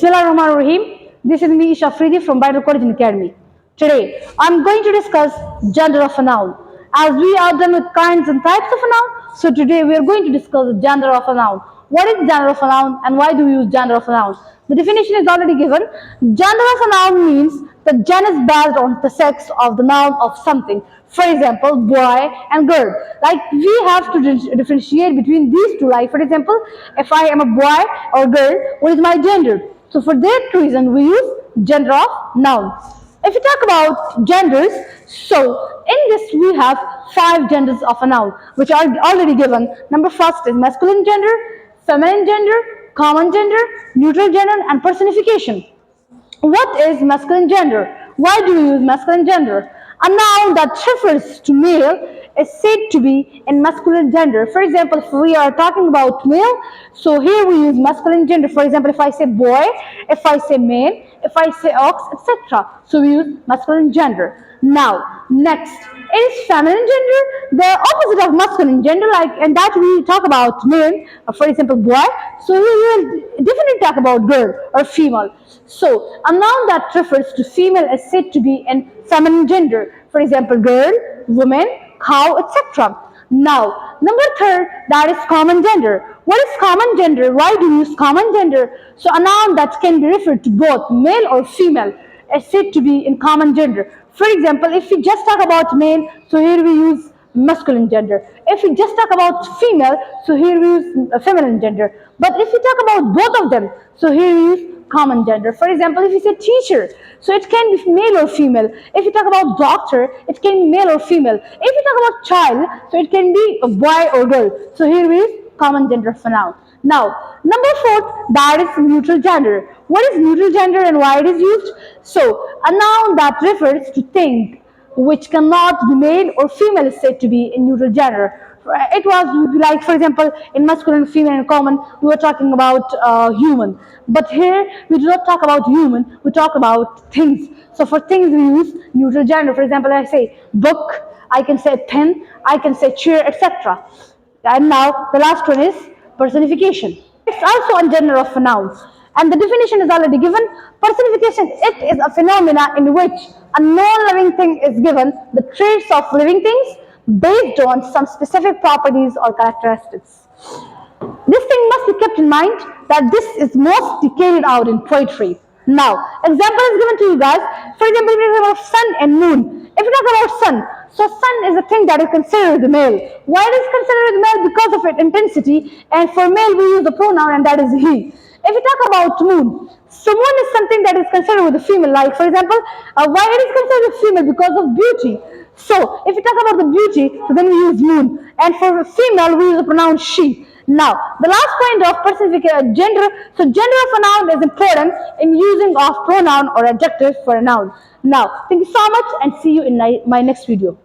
Bismillahirrahmanirrahim. This is me, Isha Fridi from Bible College and Academy. Today, I'm going to discuss gender of a noun. As we are done with kinds and types of a noun, so today we are going to discuss the gender of a noun. What is gender of a noun and why do we use gender of a noun? The definition is already given. Gender of a noun means the gen is based on the sex of the noun of something. For example, boy and girl. Like we have to differentiate between these two. Like for example, if I am a boy or girl, what is my gender? So for that reason, we use gender of noun. If we talk about genders, so in this we have 5 genders of a noun, which are already given. Number first is masculine gender, feminine gender, common gender, neutral gender, and personification. What is masculine gender? Why do we use masculine gender? A noun that refers to male is said to be in masculine gender. For example, if we are talking about male, so here we use masculine gender. For example, if I say boy, if I say man, if I say ox, etc. So we use masculine gender. Now, next is feminine gender, the opposite of masculine gender, like and that we talk about male, for example, boy. So we will definitely talk about girl or female. So a noun that refers to female is said to be in feminine gender. For example, girl, woman, cow, etc. Now, number third, that is common gender. What is common gender? Why do we use common gender? So a noun that can be referred to both male or female is said to be in common gender. For example, if we just talk about male, so here we use masculine gender. If we just talk about female, so here we use feminine gender. But if we talk about both of them, so here we use common gender. For example, if you say teacher, so it can be male or female. If you talk about doctor, it can be male or female. If you talk about child, so it can be a boy or girl. So here we use common gender for now. Now, number 4, that is neutral gender. What is neutral gender and why it is used? So, a noun that refers to thing which cannot be male or female is said to be in neutral gender. It was like, for example, in masculine, female, and common, we were talking about human. But here, we do not talk about human, we talk about things. So for things, we use neutral gender. For example, I say book, I can say pen, I can say chair, etc. And now, the last one is personification. It's also a gender of a noun. And the definition is already given. Personification, it is a phenomena in which a non-living thing is given the traits of living things based on some specific properties or characteristics. This thing must be kept in mind that this is mostly carried out in poetry. Now, example is given to you guys. For example, we talk about sun and moon. If we talk about sun, so sun is a thing that is considered the male. Why it is considered the male? Because of its intensity, and for male we use the pronoun and that is he. If we talk about moon, so moon is something that is considered with the female. Like for example, why it is considered a female? Because of beauty. So if we talk about the beauty, so then we use moon, and for female we use the pronoun she. Now the last point of personification, gender. So gender of a noun is important in using of pronoun or adjective for a noun. Now thank you so much and see you in my next video.